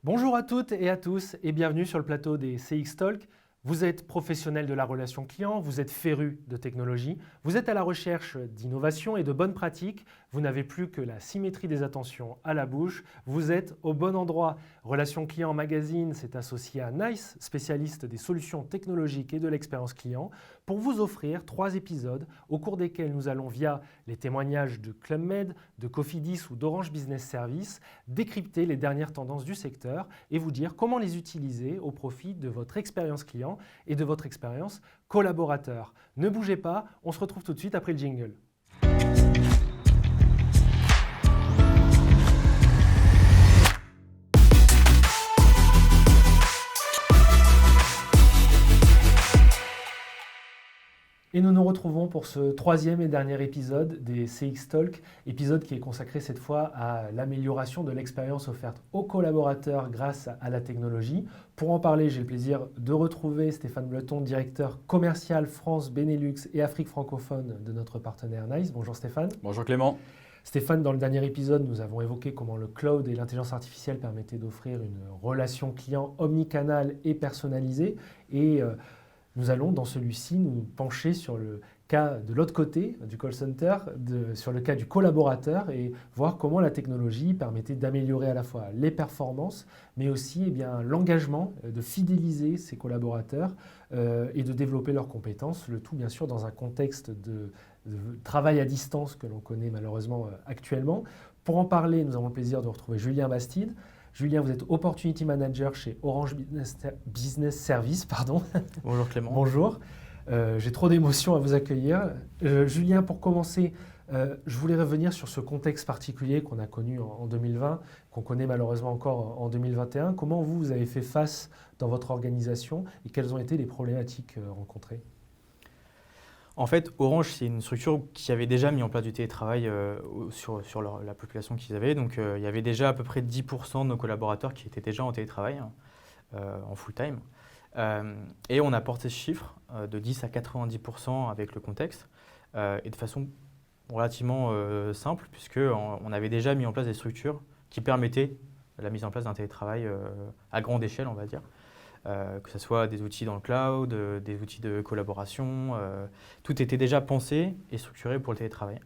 Bonjour à toutes et à tous et bienvenue sur le plateau des CX Talk. Vous êtes professionnel de la relation client, vous êtes féru de technologie, vous êtes à la recherche d'innovation et de bonnes pratiques, vous n'avez plus que la symétrie des attentions à la bouche, vous êtes au bon endroit. Relation Client Magazine s'est associé à NICE, spécialiste des solutions technologiques et de l'expérience client, pour vous offrir 3 épisodes au cours desquels nous allons, via les témoignages de Club Med, de Cofidis ou d'Orange Business Service, décrypter les dernières tendances du secteur et vous dire comment les utiliser au profit de votre expérience client et de votre expérience collaborateur. Ne bougez pas, on se retrouve tout de suite après le jingle. Et nous nous retrouvons pour ce 3e et dernier épisode des CX Talk, épisode qui est consacré cette fois à l'amélioration de l'expérience offerte aux collaborateurs grâce à la technologie. Pour en parler, j'ai le plaisir de retrouver Stéphane Bleton, directeur commercial France, Benelux et Afrique francophone de notre partenaire NICE. Bonjour Stéphane. Bonjour Clément. Stéphane, dans le dernier épisode, nous avons évoqué comment le cloud et l'intelligence artificielle permettaient d'offrir une relation client omnicanale et personnalisée. Nous allons, dans celui-ci, nous pencher sur le cas de l'autre côté du call center, sur le cas du collaborateur et voir comment la technologie permettait d'améliorer à la fois les performances, mais aussi l'engagement, de fidéliser ses collaborateurs et de développer leurs compétences, le tout bien sûr dans un contexte de travail à distance que l'on connaît malheureusement actuellement. Pour en parler, nous avons le plaisir de retrouver Julien Bastide. Julien, vous êtes Opportunity Manager chez Orange Business Service. Bonjour Clément. Bonjour. J'ai trop d'émotions à vous accueillir. Julien, pour commencer, je voulais revenir sur ce contexte particulier qu'on a connu en 2020, qu'on connaît malheureusement encore en 2021. Comment vous avez fait face dans votre organisation et quelles ont été les problématiques rencontrées ? En fait, Orange, c'est une structure qui avait déjà mis en place du télétravail sur la population qu'ils avaient. Donc, il y avait déjà à peu près 10% de nos collaborateurs qui étaient déjà en télétravail, en full-time. Et on a porté ce chiffre de 10 à 90% avec le contexte et de façon relativement simple, puisqu'on avait déjà mis en place des structures qui permettaient la mise en place d'un télétravail à grande échelle, on va dire. Que ce soit des outils dans le cloud, des outils de collaboration, tout était déjà pensé et structuré pour le télétravail.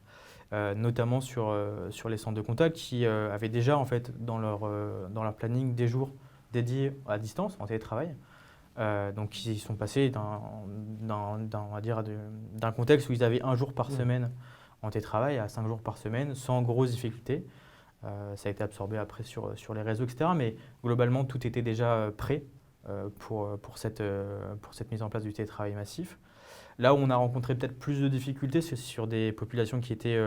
Notamment sur les centres de contact qui avaient déjà en fait, dans leur planning des jours dédiés à distance, en télétravail. Donc ils sont passés d'un contexte où ils avaient 1 jour par semaine en télétravail à 5 jours par semaine sans grosse difficulté. Ça a été absorbé après sur les réseaux, etc. Mais globalement, tout était déjà prêt pour cette mise en place du télétravail massif. Là où on a rencontré peut-être plus de difficultés, c'est sur des populations qui étaient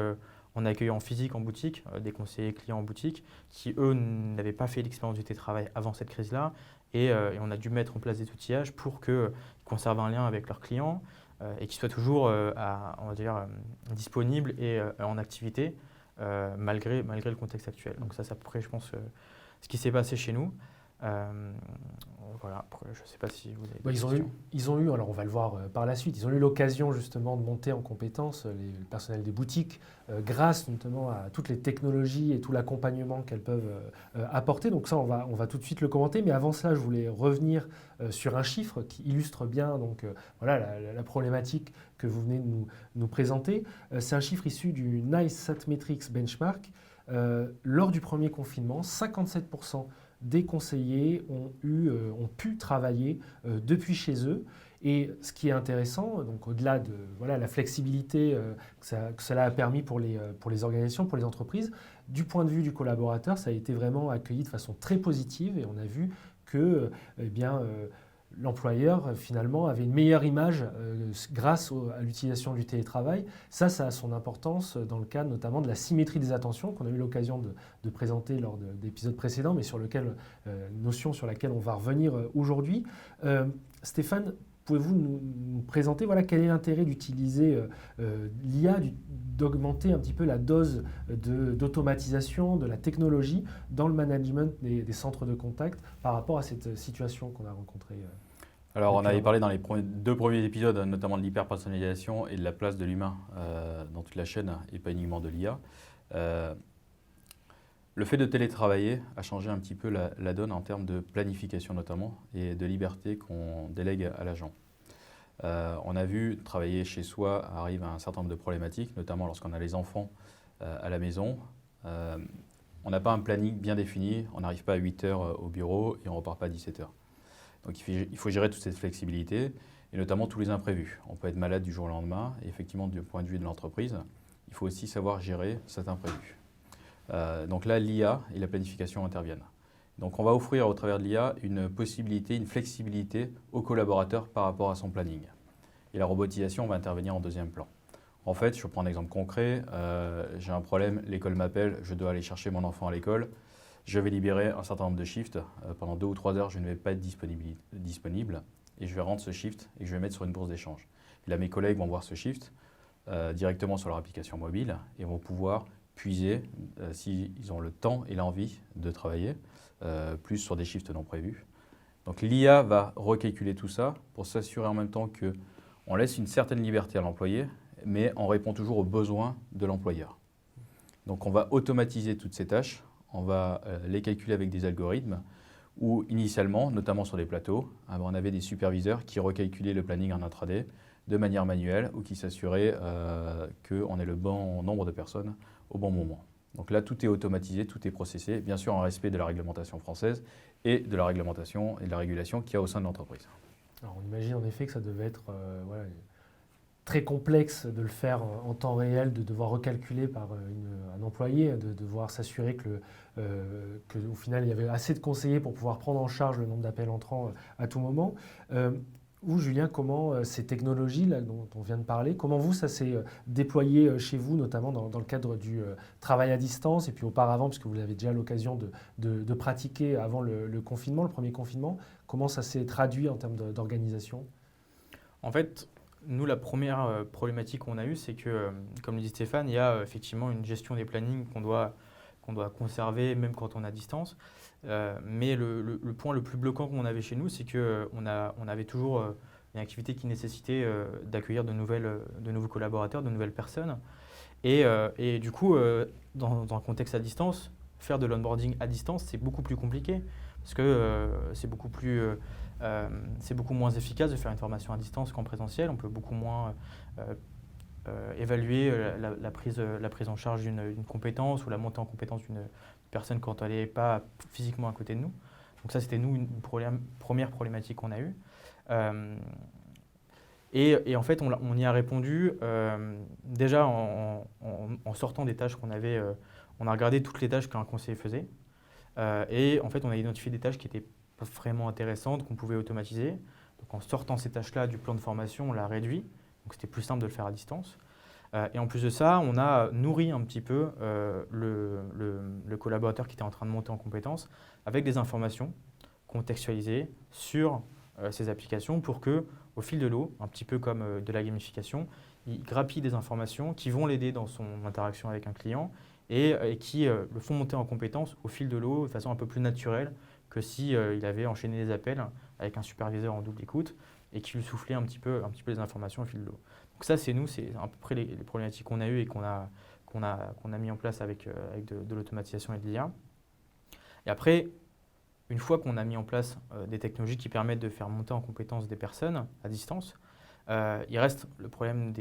en accueil en physique, en boutique, des conseillers clients en boutique, qui eux n'avaient pas fait l'expérience du télétravail avant cette crise-là. Et on a dû mettre en place des outillages pour qu'ils conservent un lien avec leurs clients et qu'ils soient toujours disponibles et en activité malgré le contexte actuel. Donc ça c'est à peu près, je pense, ce qui s'est passé chez nous. Voilà, je ne sais pas si vous avez des questions. Ils ont eu, alors on va le voir par la suite, ils ont eu l'occasion justement de monter en compétence, le personnel des boutiques, grâce notamment à toutes les technologies et tout l'accompagnement qu'elles peuvent apporter. Donc ça, on va tout de suite le commenter. Mais avant ça, je voulais revenir sur un chiffre qui illustre bien la problématique que vous venez de nous présenter. C'est un chiffre issu du NICE Satmetrix Benchmark. Lors du premier confinement, 57% des conseillers ont pu travailler depuis chez eux. Et ce qui est intéressant, donc au-delà de la flexibilité que cela a permis pour les organisations, pour les entreprises, du point de vue du collaborateur, ça a été vraiment accueilli de façon très positive et on a vu que l'employeur finalement avait une meilleure image grâce à l'utilisation du télétravail. Ça a son importance dans le cadre notamment de la symétrie des attentions qu'on a eu l'occasion de présenter lors d'épisodes précédents, mais notion sur laquelle on va revenir aujourd'hui. Stéphane, pouvez-vous nous présenter quel est l'intérêt d'utiliser l'IA, d'augmenter un petit peu la dose d'automatisation, de la technologie dans le management des centres de contact par rapport à cette situation qu'on a rencontrée Alors, on avait parlé dans les 2 premiers épisodes, notamment de l'hyper-personnalisation et de la place de l'humain dans toute la chaîne et pas uniquement de l'IA. Le fait de télétravailler a changé un petit peu la donne en termes de planification notamment et de liberté qu'on délègue à l'agent. On a vu travailler chez soi arrive à un certain nombre de problématiques, notamment lorsqu'on a les enfants à la maison. On n'a pas un planning bien défini, on n'arrive pas à 8 heures au bureau et on ne repart pas à 17 heures. Donc il faut gérer toute cette flexibilité et notamment tous les imprévus. On peut être malade du jour au lendemain et effectivement du point de vue de l'entreprise, il faut aussi savoir gérer cet imprévu. Donc là, l'IA et la planification interviennent. Donc on va offrir au travers de l'IA une possibilité, une flexibilité aux collaborateurs par rapport à son planning. Et la robotisation va intervenir en deuxième plan. En fait, je prends un exemple concret, j'ai un problème, l'école m'appelle, je dois aller chercher mon enfant à l'école, je vais libérer un certain nombre de shifts, pendant 2 ou 3 heures je ne vais pas être disponible et je vais rendre ce shift et je vais mettre sur une bourse d'échange. Et là mes collègues vont voir ce shift directement sur leur application mobile et vont pouvoir puiser s'ils ont le temps et l'envie de travailler, plus sur des shifts non prévus. Donc l'IA va recalculer tout ça pour s'assurer en même temps qu'on laisse une certaine liberté à l'employé, mais on répond toujours aux besoins de l'employeur. Donc on va automatiser toutes ces tâches, on va les calculer avec des algorithmes où initialement, notamment sur les plateaux, on avait des superviseurs qui recalculaient le planning en intraday de manière manuelle ou qui s'assuraient qu'on ait le bon nombre de personnes au bon moment. Donc là, tout est automatisé, tout est processé, bien sûr en respect de la réglementation française et de la réglementation et de la régulation qu'il y a au sein de l'entreprise. Alors on imagine en effet que ça devait être très complexe de le faire en temps réel, de devoir recalculer par un employé, de devoir s'assurer qu'au final il y avait assez de conseillers pour pouvoir prendre en charge le nombre d'appels entrants à tout moment. Vous, Julien, comment ces technologies là, dont on vient de parler, comment vous, ça s'est déployé chez vous, notamment dans le cadre du travail à distance, et puis auparavant, puisque vous avez déjà l'occasion de pratiquer avant le confinement, le premier confinement, comment ça s'est traduit en termes d'organisation? En fait, nous, la première problématique qu'on a eue, c'est que, comme le dit Stéphane, il y a effectivement une gestion des plannings qu'on doit conserver même quand on est à distance. Mais le point le plus bloquant qu'on avait chez nous, c'est qu'on avait toujours une activité qui nécessitait d'accueillir de nouveaux collaborateurs, de nouvelles personnes. Et du coup, dans un contexte à distance, faire de l'onboarding à distance, c'est beaucoup plus compliqué parce que c'est beaucoup moins efficace de faire une formation à distance qu'en présentiel. On peut beaucoup moins évaluer la prise en charge d'une compétence ou la montée en compétence d'une personne quand elle n'est pas physiquement à côté de nous. Donc ça, c'était nous une première problématique qu'on a eue. Et en fait, on y a répondu déjà en sortant des tâches qu'on avait. On a regardé toutes les tâches qu'un conseiller faisait. Et en fait, on a identifié des tâches qui étaient pas vraiment intéressantes, qu'on pouvait automatiser. Donc en sortant ces tâches-là du plan de formation, on l'a réduit. Donc c'était plus simple de le faire à distance. Et en plus de ça, on a nourri un petit peu le collaborateur qui était en train de monter en compétence avec des informations contextualisées sur ces applications pour que, au fil de l'eau, un petit peu comme de la gamification, il grappille des informations qui vont l'aider dans son interaction avec un client et qui le font monter en compétence au fil de l'eau de façon un peu plus naturelle que si il avait enchaîné les appels avec un superviseur en double écoute et qui lui soufflait un petit peu les informations au fil de l'eau. Donc ça, c'est à peu près les problématiques qu'on a eues et qu'on a mis en place avec de l'automatisation et de l'IA. Et après, une fois qu'on a mis en place des technologies qui permettent de faire monter en compétence des personnes à distance, il reste le problème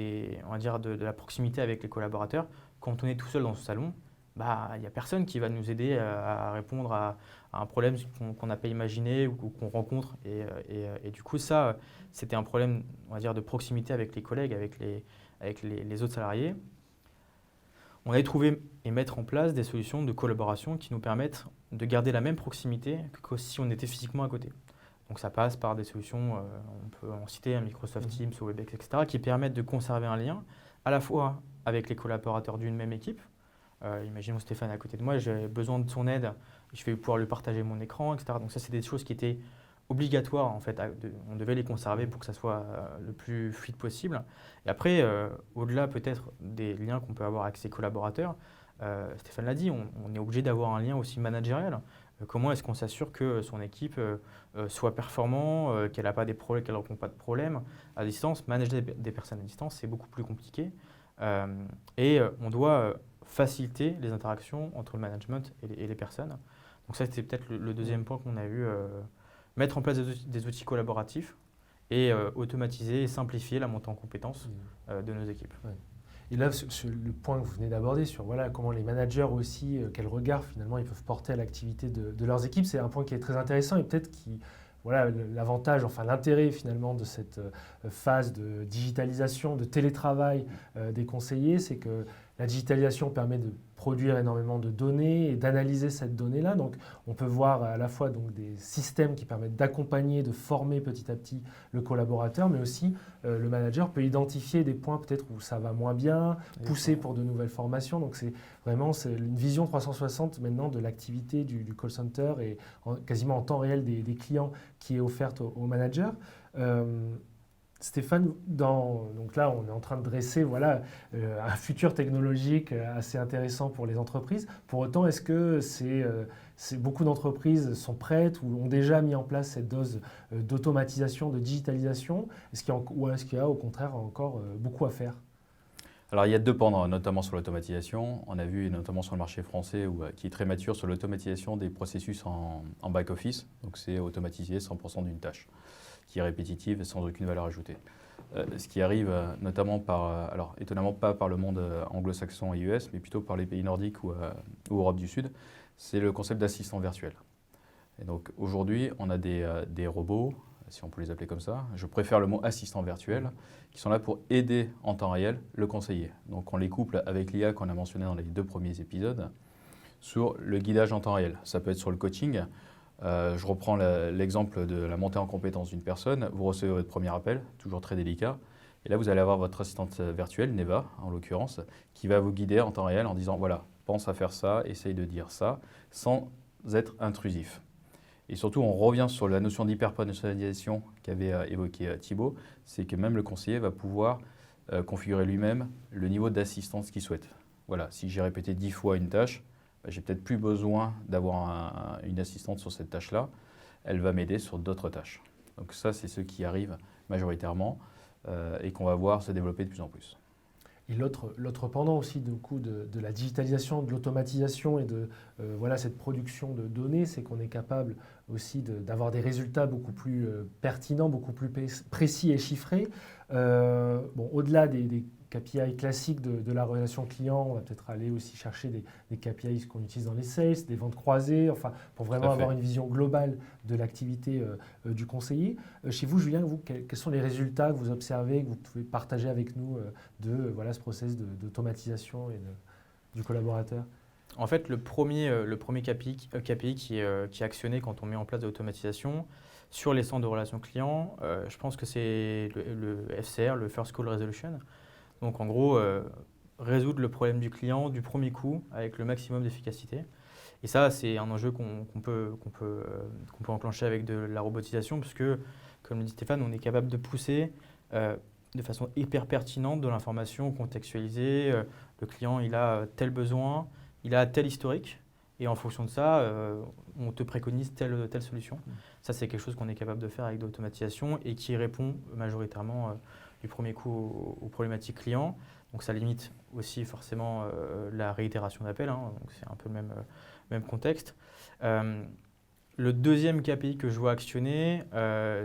on va dire de la proximité avec les collaborateurs. Quand on est tout seul dans ce salon, il n'y a personne qui va nous aider à répondre à un problème qu'on n'a pas imaginé ou qu'on rencontre. Et du coup, ça, c'était un problème, on va dire, de proximité avec les collègues, avec les autres salariés. On a trouvé et mettre en place des solutions de collaboration qui nous permettent de garder la même proximité que si on était physiquement à côté. Donc ça passe par des solutions, on peut en citer un Microsoft Teams ou Webex, etc., qui permettent de conserver un lien à la fois avec les collaborateurs d'une même équipe. Imaginons Stéphane à côté de moi, j'ai besoin de son aide, je vais pouvoir lui partager mon écran, etc. Donc ça, c'est des choses qui étaient obligatoires, en fait. On devait les conserver pour que ça soit le plus fluide possible. Et après, au-delà peut-être des liens qu'on peut avoir avec ses collaborateurs, Stéphane l'a dit, on est obligé d'avoir un lien aussi managérial. Comment est-ce qu'on s'assure que son équipe soit performant, qu'elle n'a pas des problèmes, qu'elle ne rencontre pas de problèmes à distance? Manager des personnes à distance, c'est beaucoup plus compliqué. Et on doit faciliter les interactions entre le management et les personnes. Donc ça, c'était peut-être le deuxième point qu'on a eu. Mettre en place des outils collaboratifs et automatiser et simplifier la montée en compétences de nos équipes. Ouais. Et là, sur le point que vous venez d'aborder, sur voilà, comment les managers aussi, quel regard finalement ils peuvent porter à l'activité de leurs équipes, c'est un point qui est très intéressant et peut-être qui, voilà, l'avantage, enfin l'intérêt finalement de cette phase de digitalisation, de télétravail des conseillers, c'est que la digitalisation permet de produire énormément de données et d'analyser cette donnée-là. Donc, on peut voir à la fois donc, des systèmes qui permettent d'accompagner, de former petit à petit le collaborateur, mais aussi le manager peut identifier des points peut-être où ça va moins bien, pousser pour de nouvelles formations. Donc, c'est une vision 360 maintenant de l'activité du call center et quasiment en temps réel des clients qui est offerte aux managers. Stéphane, donc là, on est en train de dresser voilà, un futur technologique assez intéressant pour les entreprises. Pour autant, est-ce que beaucoup d'entreprises sont prêtes ou ont déjà mis en place cette dose d'automatisation, de digitalisation? Ou est-ce qu'il y a au contraire encore beaucoup à faire? Alors, il y a deux pans, notamment sur l'automatisation. On a vu, notamment sur le marché français, qui est très mature sur l'automatisation des processus en back-office. Donc, c'est automatiser 100% d'une tâche qui est répétitive sans aucune valeur ajoutée. Ce qui arrive notamment alors étonnamment pas par le monde anglo-saxon et US, mais plutôt par les pays nordiques ou Europe du Sud, c'est le concept d'assistant virtuel. Et donc aujourd'hui, on a des robots, si on peut les appeler comme ça, je préfère le mot assistant virtuel, qui sont là pour aider en temps réel le conseiller. Donc on les couple avec l'IA qu'on a mentionné dans les 2 premiers épisodes, sur le guidage en temps réel. Ça peut être sur le coaching. Je reprends l'exemple de la montée en compétence d'une personne. Vous recevez votre premier appel, toujours très délicat. Et là, vous allez avoir votre assistante virtuelle, Neva en l'occurrence, qui va vous guider en temps réel en disant voilà, pense à faire ça, essaye de dire ça, sans être intrusif. Et surtout, on revient sur la notion d'hyper-personnalisation qu'avait évoqué Thibaut, c'est que même le conseiller va pouvoir configurer lui-même le niveau d'assistance qu'il souhaite. Voilà, si j'ai répété 10 fois une tâche, j'ai peut-être plus besoin d'avoir une assistante sur cette tâche-là. Elle va m'aider sur d'autres tâches. Donc ça, c'est ce qui arrive majoritairement et qu'on va voir se développer de plus en plus. Et l'autre pendant aussi de la digitalisation, de l'automatisation et de voilà, cette production de données, c'est qu'on est capable aussi d'avoir des résultats beaucoup plus pertinents, beaucoup plus précis et chiffrés. Au-delà des KPI classiques de la relation client, on va peut-être aller aussi chercher des KPI qu'on utilise dans les sales, des ventes croisées, enfin, pour vraiment avoir une vision globale de l'activité du conseiller. Chez vous, Julien, quels sont les résultats que vous observez, que vous pouvez partager avec nous de voilà, ce process d'automatisation et du collaborateur? En fait, le premier KPI qui est actionné quand on met en place de l'automatisation sur les centres de relations clients, je pense que c'est le FCR, le First Call Resolution. Donc en gros, résoudre le problème du client du premier coup avec le maximum d'efficacité. Et ça, c'est un enjeu qu'on peut enclencher avec de la robotisation, puisque, comme le dit Stéphane, on est capable de pousser de façon hyper pertinente de l'information contextualisée. Le client, il a tel besoin, il a tel historique, et en fonction de ça, on te préconise telle solution. Ça, c'est quelque chose qu'on est capable de faire avec de l'automatisation et qui répond majoritairement du premier coup aux problématiques clients. Donc ça limite aussi forcément la réitération d'appels, donc c'est un peu le même contexte. Le deuxième KPI que je vois actionner,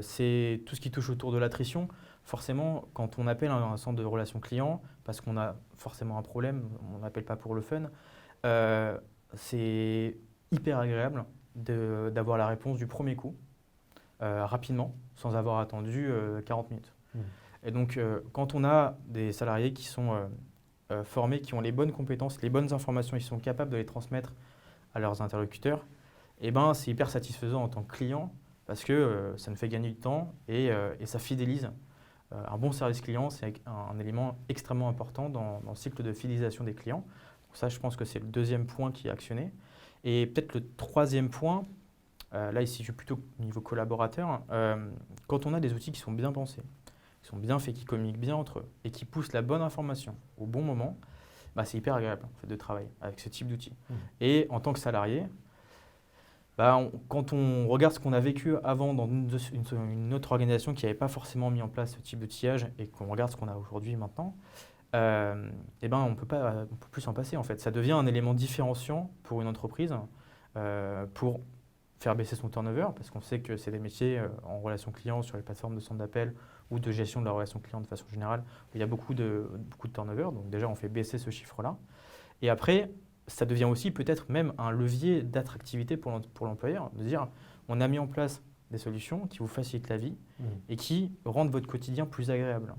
c'est tout ce qui touche autour de l'attrition. Forcément, quand on appelle un centre de relations clients, parce qu'on a forcément un problème, on n'appelle pas pour le fun, c'est hyper agréable d'avoir la réponse du premier coup, rapidement, sans avoir attendu 40 minutes. Et donc, quand on a des salariés qui sont formés, qui ont les bonnes compétences, les bonnes informations, ils sont capables de les transmettre à leurs interlocuteurs, eh ben, c'est hyper satisfaisant en tant que client parce que ça nous fait gagner du temps et ça fidélise. Un bon service client, c'est un élément extrêmement important dans le cycle de fidélisation des clients. Donc ça, je pense que c'est le deuxième point qui est actionné. Et peut-être le troisième point, là ici, je suis plutôt au niveau collaborateur, quand on a des outils qui sont bien pensés, qui sont bien faits, qui communiquent bien entre eux et qui poussent la bonne information au bon moment, bah, c'est hyper agréable en fait, de travailler avec ce type d'outils. Et en tant que salarié, bah, quand on regarde ce qu'on a vécu avant dans une autre organisation qui n'avait pas forcément mis en place ce type d'outillage et qu'on regarde ce qu'on a aujourd'hui maintenant, on peut plus s'en passer en fait. Ça devient un élément différenciant pour une entreprise pour faire baisser son turnover, parce qu'on sait que c'est des métiers en relation client sur les plateformes de centre d'appel ou de gestion de la relation client de façon générale, où il y a beaucoup de turnover. Donc déjà, on fait baisser ce chiffre-là. Et après, ça devient aussi peut-être même un levier d'attractivité pour l'employeur, de dire on a mis en place des solutions qui vous facilitent la vie et qui rendent votre quotidien plus agréable.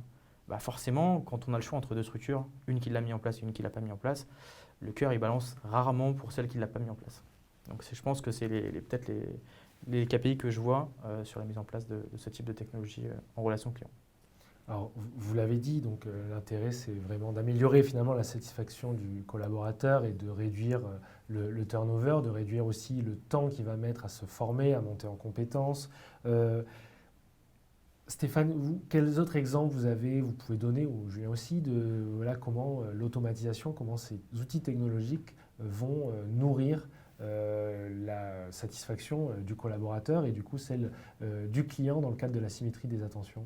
Bah forcément, quand on a le choix entre deux structures, une qui l'a mis en place et une qui ne l'a pas mis en place, le cœur il balance rarement pour celle qui ne l'a pas mis en place. Donc je pense que c'est peut-être les KPI que je vois sur la mise en place de ce type de technologie en relation client. Alors, vous l'avez dit, donc l'intérêt, c'est vraiment d'améliorer finalement la satisfaction du collaborateur et de réduire le turnover, de réduire aussi le temps qu'il va mettre à se former, à monter en compétences. Stéphane, quels autres exemples vous pouvez donner, ou Julien aussi, de comment l'automatisation, comment ces outils technologiques vont nourrir la satisfaction du collaborateur et du coup celle du client dans le cadre de la symétrie des attentions?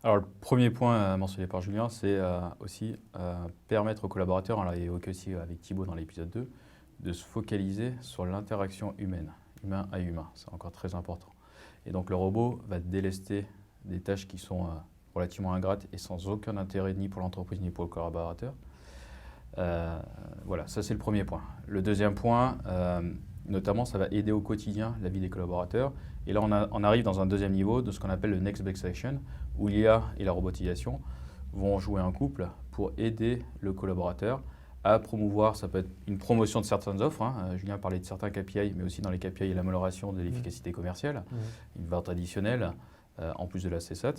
Alors, le premier point mentionné par Julien, c'est aussi permettre aux collaborateurs, on l'a évoqué aussi avec Thibaut dans l'épisode 2, de se focaliser sur l'interaction humaine, humain à humain. C'est encore très important. Et donc, le robot va délester des tâches qui sont relativement ingrates et sans aucun intérêt ni pour l'entreprise ni pour le collaborateur. Voilà, ça c'est le premier point. Le deuxième point, notamment, ça va aider au quotidien la vie des collaborateurs. Et là, on arrive dans un deuxième niveau de ce qu'on appelle le Next Best Action, où l'IA et la robotisation vont jouer un couple pour aider le collaborateur à promouvoir, ça peut être une promotion de certaines offres. Julien parlait de certains KPI, mais aussi dans les KPI, il y a l'amélioration de l'efficacité commerciale, une vente additionnelle, en plus de la CSAT.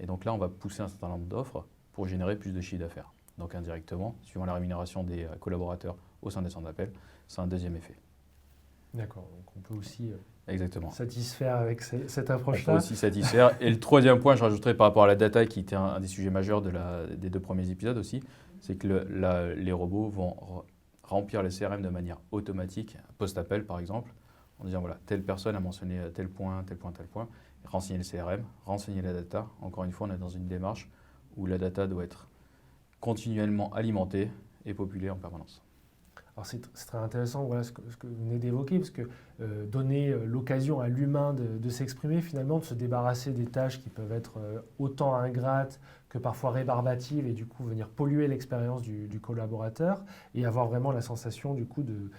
Et donc là, on va pousser un certain nombre d'offres pour générer plus de chiffre d'affaires. Donc indirectement, suivant la rémunération des collaborateurs au sein des centres d'appel, c'est un deuxième effet. D'accord, donc on peut aussi Exactement. satisfaire avec cette On approche-là. peut aussi satisfaire. Et le troisième point, je rajouterais par rapport à la data, qui était un des sujets majeurs des 2 premiers épisodes aussi, c'est que les robots vont remplir les CRM de manière automatique, post-appel par exemple, en disant voilà, telle personne a mentionné tel point, tel point, tel point, renseigner le CRM, renseigner la data. Encore une fois, on est dans une démarche où la data doit être continuellement alimentée et populée en permanence. Alors c'est très intéressant ce que vous venez d'évoquer, parce que donner l'occasion à l'humain de s'exprimer, finalement, de se débarrasser des tâches qui peuvent être autant ingrates que parfois rébarbatives et du coup venir polluer l'expérience du collaborateur et avoir vraiment la sensation du coup de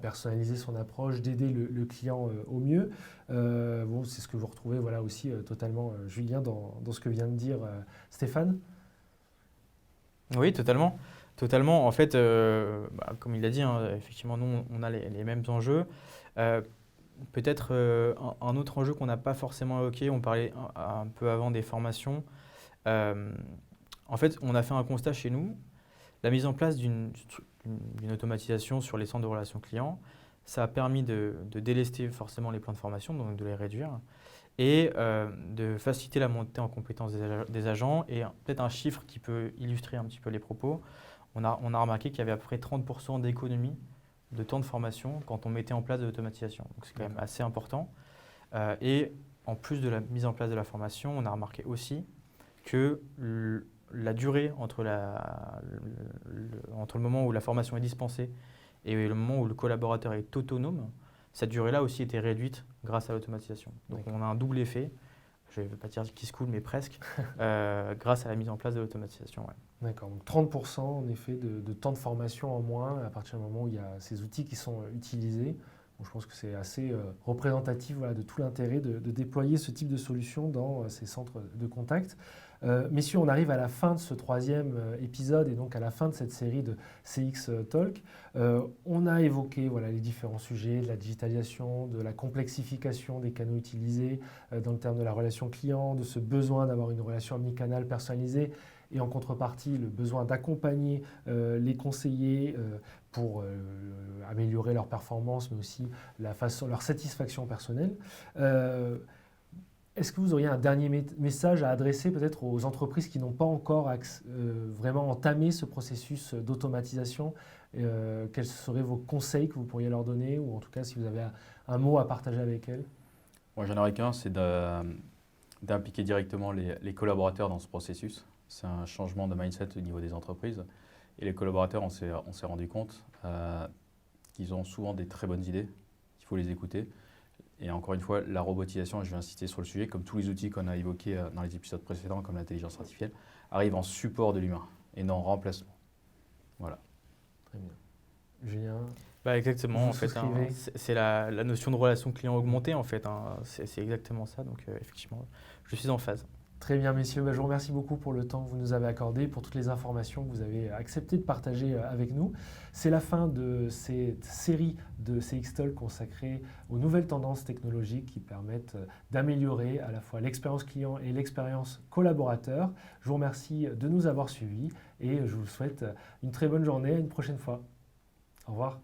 personnaliser son approche, d'aider le client au mieux. C'est ce que vous retrouvez aussi totalement, Julien, dans ce que vient de dire Stéphane. Oui, totalement. Totalement. En fait, comme il l'a dit, effectivement, nous, on a les mêmes enjeux. Peut-être un autre enjeu qu'on n'a pas forcément évoqué, on parlait un peu avant des formations. En fait, on a fait un constat chez nous. La mise en place d'une automatisation sur les centres de relations clients, ça a permis de délester forcément les plans de formation, donc de les réduire, et de faciliter la montée en compétences des agents. Et peut-être un chiffre qui peut illustrer un petit peu les propos. On a remarqué qu'il y avait à peu près 30% d'économie de temps de formation quand on mettait en place de l'automatisation. Donc c'est quand même assez important. Et en plus de la mise en place de la formation, on a remarqué aussi que la durée entre le moment où la formation est dispensée et le moment où le collaborateur est autonome, cette durée-là aussi était réduite grâce à l'automatisation. Donc on a un double effet. Je ne vais pas dire qui se coule, mais presque, grâce à la mise en place de l'automatisation. Ouais. D'accord, donc 30% en effet de temps de formation en moins à partir du moment où il y a ces outils qui sont utilisés. Bon, je pense que c'est assez représentatif de tout l'intérêt de déployer ce type de solution dans ces centres de contact. Messieurs, on arrive à la fin de ce 3e épisode et donc à la fin de cette série de CX Talk. On a évoqué les différents sujets de la digitalisation, de la complexification des canaux utilisés dans le terme de la relation client, de ce besoin d'avoir une relation omnicanale personnalisée et en contrepartie le besoin d'accompagner les conseillers pour améliorer leur performance mais aussi leur satisfaction personnelle. Est-ce que vous auriez un dernier message à adresser peut-être aux entreprises qui n'ont pas encore vraiment entamé ce processus d'automatisation? Quels seraient vos conseils que vous pourriez leur donner, ou en tout cas si vous avez un mot à partager avec elles? Moi, j'en aurais qu'un, c'est d'impliquer directement les collaborateurs dans ce processus. C'est un changement de mindset au niveau des entreprises. Et les collaborateurs, on s'est rendu compte qu'ils ont souvent des très bonnes idées, il faut les écouter. Et encore une fois, la robotisation, et je vais insister sur le sujet, comme tous les outils qu'on a évoqués dans les épisodes précédents, comme l'intelligence artificielle, arrivent en support de l'humain et non en remplacement. Voilà. Très bien. Julien? Exactement, Vous en fait, souscrivez? c'est la notion de relation client augmentée, en fait, c'est exactement ça, donc effectivement, je suis en phase. Très bien, messieurs. Je vous remercie beaucoup pour le temps que vous nous avez accordé, pour toutes les informations que vous avez accepté de partager avec nous. C'est la fin de cette série de CX Talk consacrée aux nouvelles tendances technologiques qui permettent d'améliorer à la fois l'expérience client et l'expérience collaborateur. Je vous remercie de nous avoir suivis et je vous souhaite une très bonne journée. À une prochaine fois. Au revoir.